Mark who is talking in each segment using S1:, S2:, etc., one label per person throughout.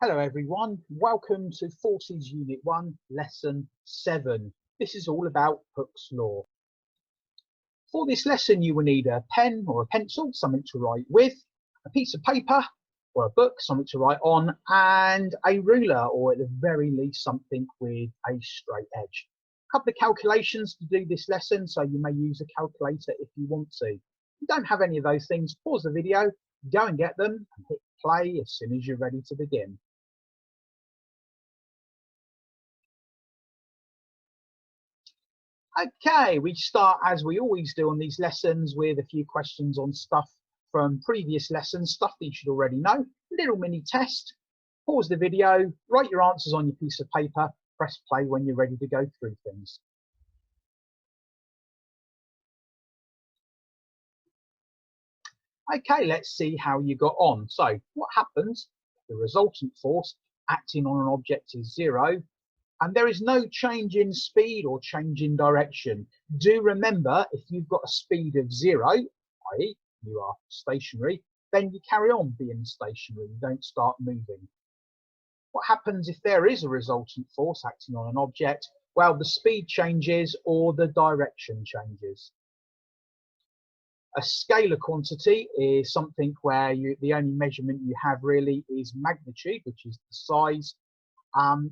S1: Hello everyone, welcome to Forces Unit 1, Lesson 7. This is all about Hooke's Law. For this lesson you will need a pen or a pencil, something to write with, a piece of paper or a book, something to write on, and a ruler, or at the very least something with a straight edge. A couple of calculations to do this lesson, so you may use a calculator if you want to. If you don't have any of those things, pause the video, go and get them, and hit play as soon as you're ready to begin. Okay, we start as we always do on these lessons with a few questions on stuff from previous lessons, stuff that you should already know. Little mini test. Pause the video, write your answers on your piece of paper, press play when you're ready to go through things. Okay, let's see how you got on. So what happens if the resultant force acting on an object is 0 and there is no change in speed or change in direction? Do remember, if you've got a speed of 0, i.e. you are stationary, then you carry on being stationary, you don't start moving. What happens if there is a resultant force acting on an object? Well, the speed changes or the direction changes. A scalar quantity is something where the only measurement you have really is magnitude, which is the size.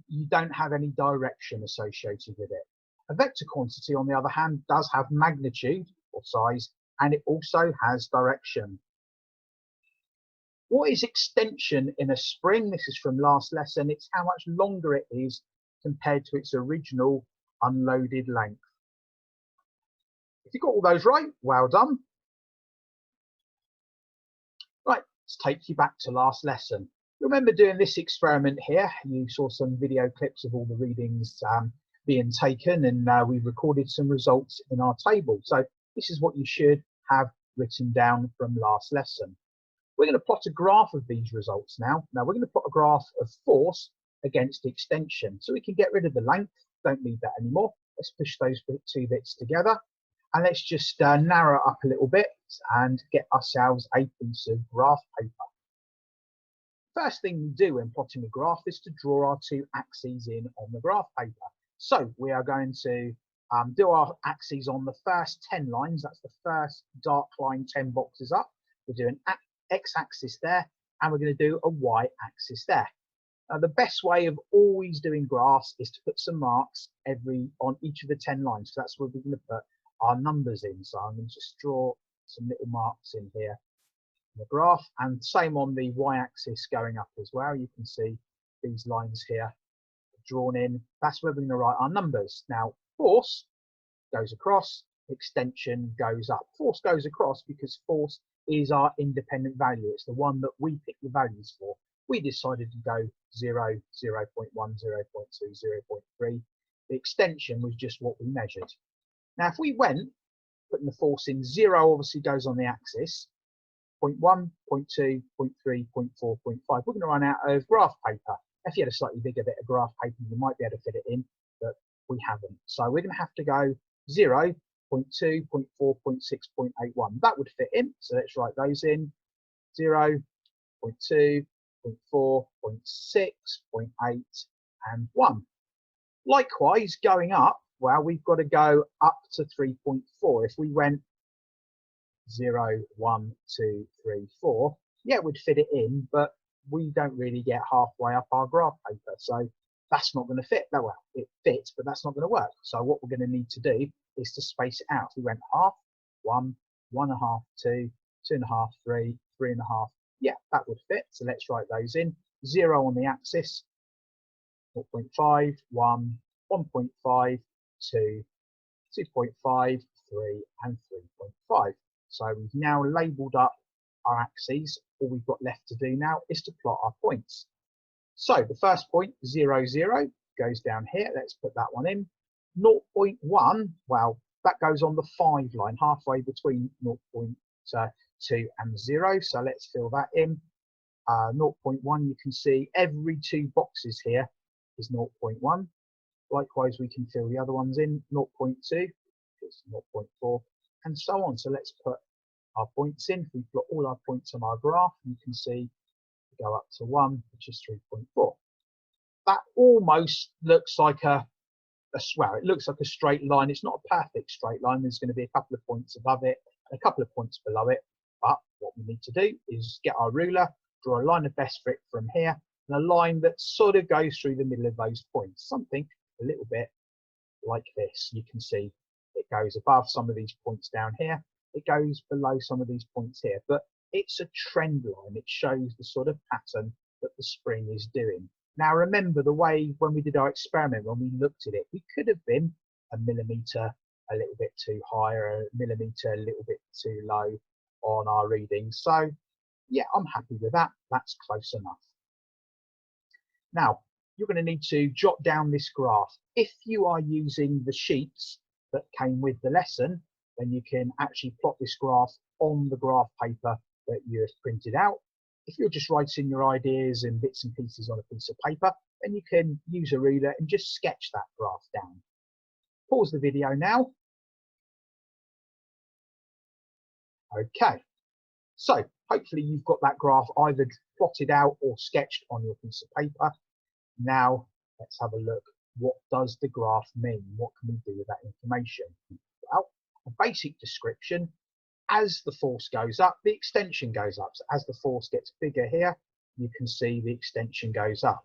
S1: You don't have any direction associated with it. A vector quantity, on the other hand, does have magnitude or size, and it also has direction. What is extension in a spring? This is from last lesson. It's how much longer it is compared to its original unloaded length. If you got all those right, well done. Right, let's take you back to last lesson. Remember doing this experiment here? You saw some video clips of all the readings being taken, and we recorded some results in our table. So this is what you should have written down from last lesson. We're going to plot a graph of these results now. Now we're going to plot a graph of force against extension. So we can get rid of the length, don't need that anymore. Let's push those two bits together. And let's just narrow up a little bit and get ourselves a piece of graph paper. First thing we do when plotting a graph is to draw our two axes in on the graph paper. So we are going to do our axes on the first 10 lines. That's the first dark line 10 boxes up. We're doing an x-axis there, and we're going to do a y-axis there. Now, the best way of always doing graphs is to put some marks on each of the 10 lines. So that's where we're going to put our numbers in. So I'm going to just draw some little marks in here in the graph, and same on the y-axis going up as well. You can see these lines here drawn in. That's where we're going to write our numbers. Now, force goes across, extension goes up. Force goes across because force is our independent value. It's the one that we pick the values for. We decided to go 0, 0.1, 0.2, 0.3. The extension was just what we measured. Now, if we went, putting the force in, 0 obviously goes on the axis, 0.1, 0.2, 0.3, 0.4, 0.5. We're going to run out of graph paper. If you had a slightly bigger bit of graph paper, you might be able to fit it in, but we haven't. So we're going to have to go 0, 0.2, 0.4, 0.6, 0.81. That would fit in, so let's write those in. 0, 0.2, 0.4, 0.6, 0.8, and 1. Likewise, going up, well, we've got to go up to 3.4. If we went 0, 1, 2, 3, 4, yeah, it would fit it in, but we don't really get halfway up our graph paper, so that's not going to fit. Well, it fits, but that's not going to work. So what we're going to need to do is to space it out. We went half, 1, 1.5, 2, 2.5, 3, 3.5. Yeah, that would fit. So let's write those in. 0 on the axis, 0.5, 1, 1.5, 2, 2.5, 3, and 3.5. So we've now labelled up our axes. All we've got left to do now is to plot our points. So the first point, 0, 0, goes down here. Let's put that one in. 0.1, well, that goes on the 5 line, halfway between 0.2 and 0. So let's fill that in. 0.1, you can see every 2 boxes here is 0.1. Likewise, we can fill the other ones in. 0.2 is 0.4, and so on. So let's put our points in. If we plot all our points on our graph, you can see go up to 1, which is 3.4. That almost looks like well, it looks like a straight line. It's not a perfect straight line. There's going to be a couple of points above it and a couple of points below it. But what we need to do is get our ruler, draw a line of best fit from here, and a line that sort of goes through the middle of those points. Something a little bit like this. You can see it goes above some of these points down here. It goes below some of these points here. But it's a trend line. It shows the sort of pattern that the spring is doing. Now remember the way when we did our experiment, when we looked at it, we could have been a millimetre a little bit too high or a millimetre a little bit too low on our readings. So yeah, I'm happy with that. That's close enough. Now you're going to need to jot down this graph. If you are using the sheets that came with the lesson, then you can actually plot this graph on the graph paper that you have printed out. If you're just writing your ideas and bits and pieces on a piece of paper, then you can use a ruler and just sketch that graph down. Pause the video now. Okay, so hopefully you've got that graph either plotted out or sketched on your piece of paper. Now let's have a look. What does the graph mean? What can we do with that information? Well, a basic description. As the force goes up, the extension goes up. So as the force gets bigger here, you can see the extension goes up.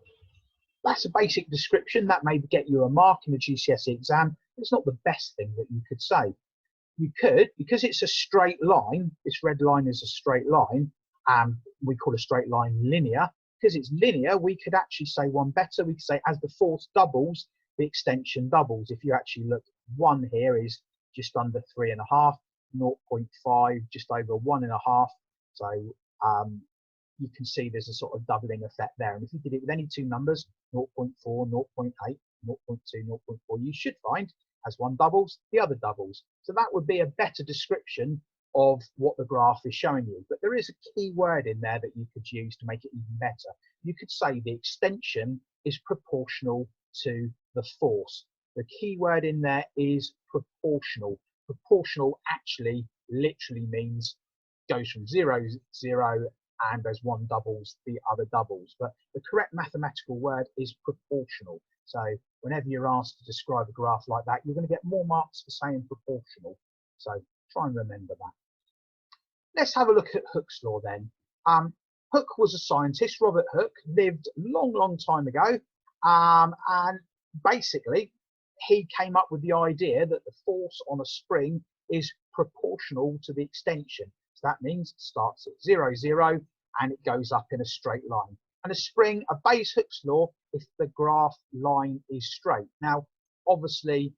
S1: That's a basic description. That may get you a mark in the GCSE exam. It's not the best thing that you could say. You could, because it's a straight line, this red line is a straight line, we call a straight line linear. Because it's linear, we could actually say one better. We could say as the force doubles, the extension doubles. If you actually look, 1 here is just under 3.5. 0.5, just over 1.5. So you can see there's a sort of doubling effect there. And if you did it with any two numbers, 0.4, 0.8, 0.2, 0.4, you should find as one doubles, the other doubles. So that would be a better description of what the graph is showing you. But there is a key word in there that you could use to make it even better. You could say the extension is proportional to the force. The key word in there is proportional. Proportional actually literally means goes from 0, 0, and as one doubles, the other doubles. But the correct mathematical word is proportional. So whenever you're asked to describe a graph like that, you're going to get more marks for saying proportional. So try and remember that. Let's have a look at Hooke's law then. Hooke was a scientist. Robert Hooke lived a long, long time ago. And basically, he came up with the idea that the force on a spring is proportional to the extension. So that means it starts at 0, 0, and it goes up in a straight line. And a spring obeys Hooke's law if the graph line is straight. Now, obviously,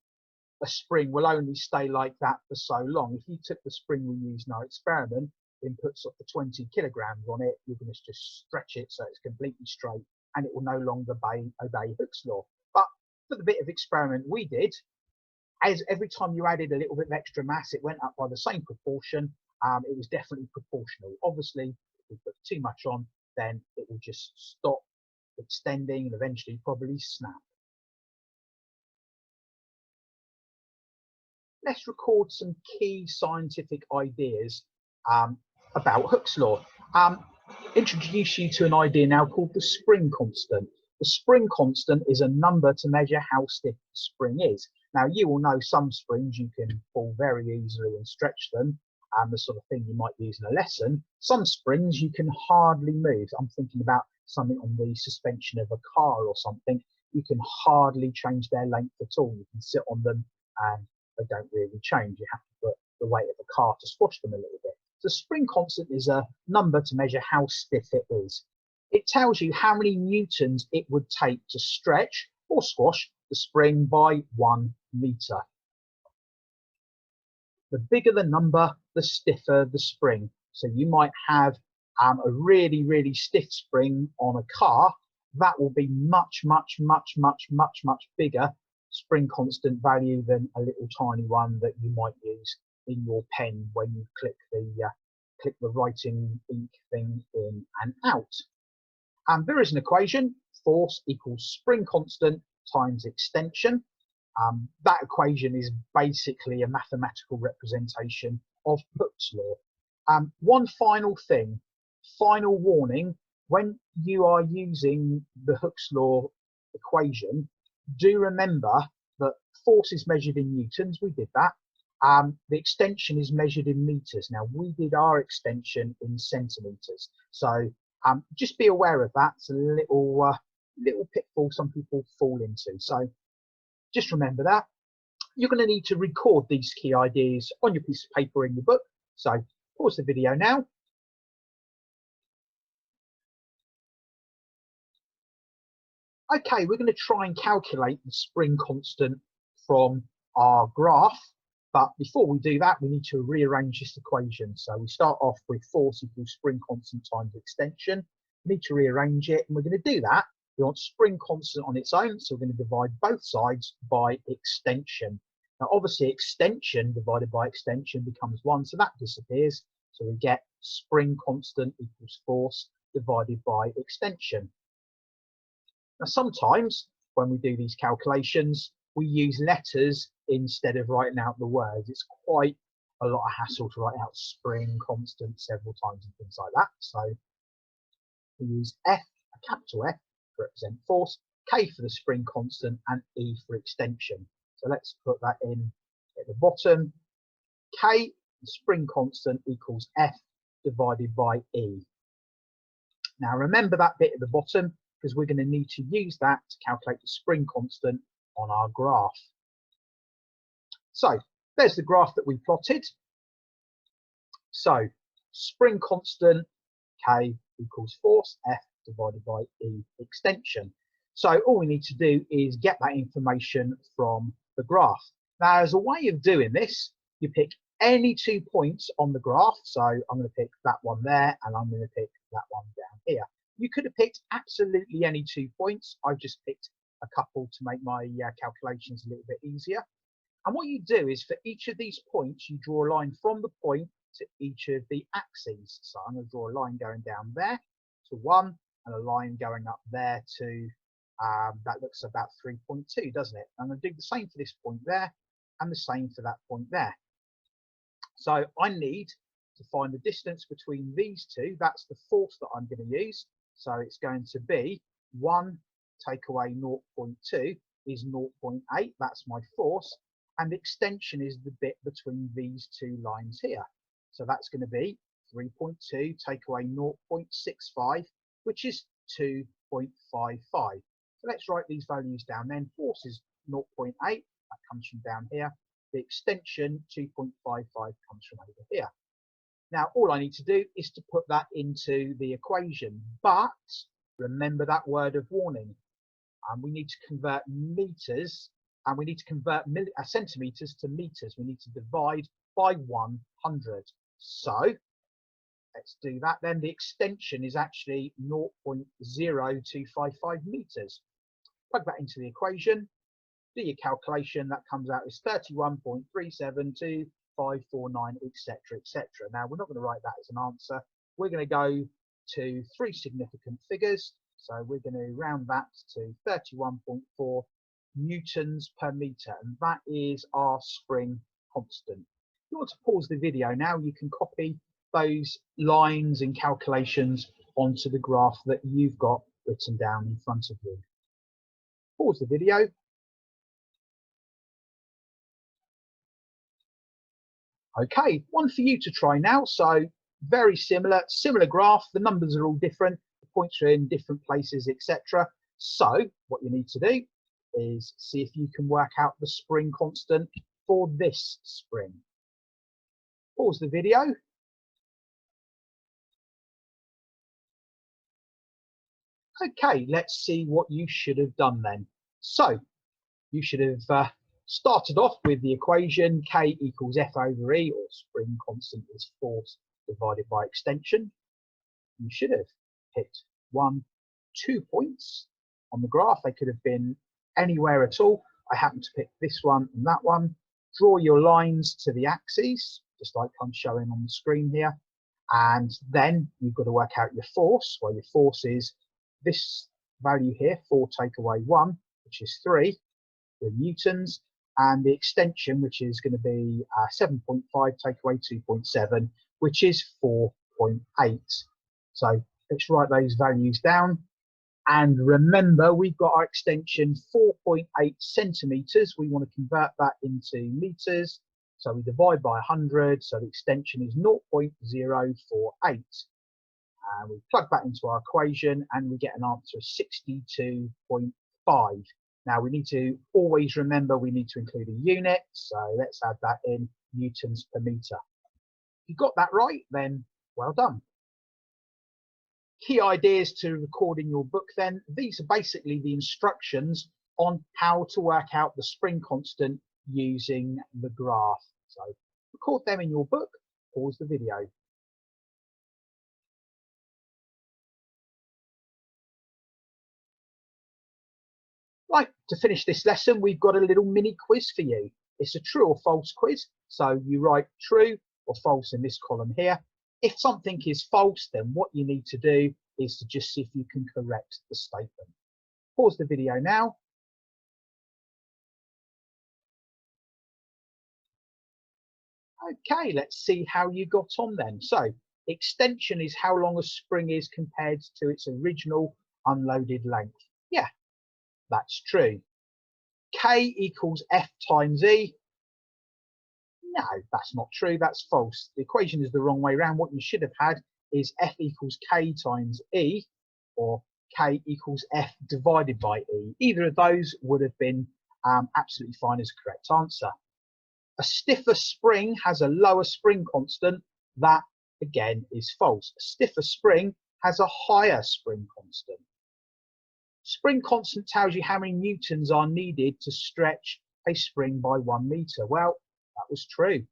S1: a spring will only stay like that for so long. If you took the spring we used in our experiment and put sort of 20 kilograms on it, you're going to just stretch it so it's completely straight, and it will no longer obey Hooke's law. But for the bit of experiment we did, as every time you added a little bit of extra mass, it went up by the same proportion. It was definitely proportional. Obviously, if we put too much on, then it will just stop extending and eventually probably snap. Let's record some key scientific ideas about Hooke's law. Introduce you to an idea now called the spring constant. The spring constant is a number to measure how stiff the spring is. Now, you will know some springs you can pull very easily and stretch them, the sort of thing you might use in a lesson. Some springs you can hardly move. I'm thinking about something on the suspension of a car or something. You can hardly change their length at all. You can sit on them and they don't really change. You have to put the weight of a car to squash them a little bit. So spring constant is a number to measure how stiff it is. It tells you how many newtons it would take to stretch or squash the spring by 1 meter. The bigger the number, the stiffer the spring. So you might have a really, really stiff spring on a car. That will be much, much, much, much, much, much bigger spring constant value than a little tiny one that you might use in your pen when you click the writing ink thing in and out. There is an equation: force equals spring constant times extension. That equation is basically a mathematical representation of Hooke's law. One final thing, final warning: when you are using the Hooke's law equation, do remember that force is measured in newtons. We did that. The extension is measured in meters. Now, we did our extension in centimeters. So just be aware of that. It's a little pitfall some people fall into. So just remember that. You're going to need to record these key ideas on your piece of paper in your book. So pause the video now. Okay, we're going to try and calculate the spring constant from our graph. But before we do that, we need to rearrange this equation. So we start off with force equals spring constant times extension. We need to rearrange it, and we're going to do that. We want spring constant on its own, so we're going to divide both sides by extension. Now, obviously, extension divided by extension becomes 1, so that disappears. So we get spring constant equals force divided by extension. Now, sometimes when we do these calculations, we use letters instead of writing out the words. It's quite a lot of hassle to write out spring constant several times and things like that. So we use F, a capital F, to represent force, K for the spring constant, and E for extension. So let's put that in at the bottom. K, the spring constant, equals F divided by E. Now remember that bit at the bottom, because we're going to need to use that to calculate the spring constant on our graph. So there's the graph that we plotted. So spring constant, K equals force, F divided by E extension. So all we need to do is get that information from the graph. Now, as a way of doing this, you pick any 2 points on the graph. So I'm going to pick that one there, and I'm going to pick that one down here. You could have picked absolutely any 2 points. I've just picked a couple to make my calculations a little bit easier. And what you do is for each of these points, you draw a line from the point to each of the axes. So I'm going to draw a line going down there to 1, and a line going up there to, that looks about 3.2, doesn't it? I'm going to do the same for this point there, and the same for that point there. So I need to find the distance between these two. That's the force that I'm going to use. So it's going to be 1 take away 0.2 is 0.8. That's my force. And the extension is the bit between these two lines here. So that's going to be 3.2 take away 0.65, which is 2.55. So let's write these values down then. Force is 0.8. That comes from down here. The extension 2.55 comes from over here. Now, all I need to do is to put that into the equation, but remember that word of warning. We need to convert meters, and we need to convert centimeters to meters. We need to divide by 100. So let's do that then. The extension is actually 0.0255 meters. Plug that into the equation. Do your calculation. That comes out as 31.372. 549, etc., etc. Now, we're not going to write that as an answer. We're going to go to 3 significant figures. So we're going to round that to 31.4 newtons per meter, and that is our spring constant. If you want to pause the video now, you can copy those lines and calculations onto the graph that you've got written down in front of you. Pause the video. Okay, one for you to try now. So very similar graph. The numbers are all different. The points are in different places, etc. So what you need to do is see if you can work out the spring constant for this spring. Pause the video. Okay, let's see what you should have done then. So you should have started off with the equation K equals F over E, or spring constant is force divided by extension. You should have picked 1, 2 points on the graph. They could have been anywhere at all. I happen to pick this one and that one. Draw your lines to the axes, just like I'm showing on the screen here. And then you've got to work out your force. Well, your force is this value here, 4 take away 1, which is 3. The newtons, and the extension, which is going to be 7.5 take away 2.7, which is 4.8. So let's write those values down. And remember, we've got our extension 4.8 centimeters. We want to convert that into meters. So we divide by 100. So the extension is 0.048. And we plug that into our equation and we get an answer of 62.5. Now we need to always remember we need to include a unit. So let's add that in, newtons per meter. If you got that right, then well done. Key ideas to record in your book then. These are basically the instructions on how to work out the spring constant using the graph. So record them in your book, pause the video. Right, to finish this lesson, we've got a little mini quiz for you. It's a true or false quiz. So you write true or false in this column here. If something is false, then what you need to do is to just see if you can correct the statement. Pause the video now. Okay, let's see how you got on then. So extension is how long a spring is compared to its original unloaded length. Yeah, that's true. K equals F times E. No, that's not true. That's false. The equation is the wrong way around. What you should have had is F equals K times E, or K equals F divided by E. Either of those would have been absolutely fine as a correct answer. A stiffer spring has a lower spring constant. That, again, is false. A stiffer spring has a higher spring constant. Spring constant tells you how many newtons are needed to stretch a spring by 1 meter. Well, that was true.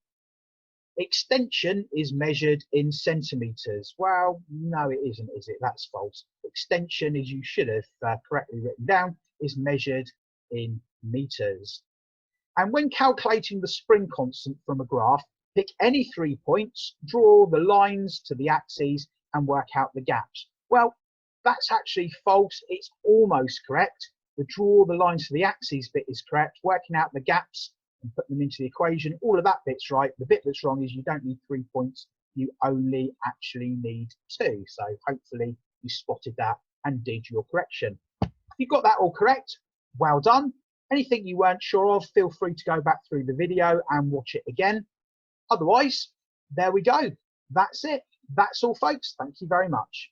S1: Extension is measured in centimeters. Well, no, it isn't, is it? That's false. Extension, as you should have correctly written down, is measured in meters. And when calculating the spring constant from a graph, pick any 3 points, draw the lines to the axes and work out the gaps. Well, that's actually false. It's almost correct. The draw the lines to the axes bit is correct. Working out the gaps and put them into the equation, all of that bit's right. The bit that's wrong is you don't need 3 points. You only actually need 2. So hopefully you spotted that and did your correction. If you got that all correct, well done. Anything you weren't sure of, feel free to go back through the video and watch it again. Otherwise, there we go. That's it. That's all, folks. Thank you very much.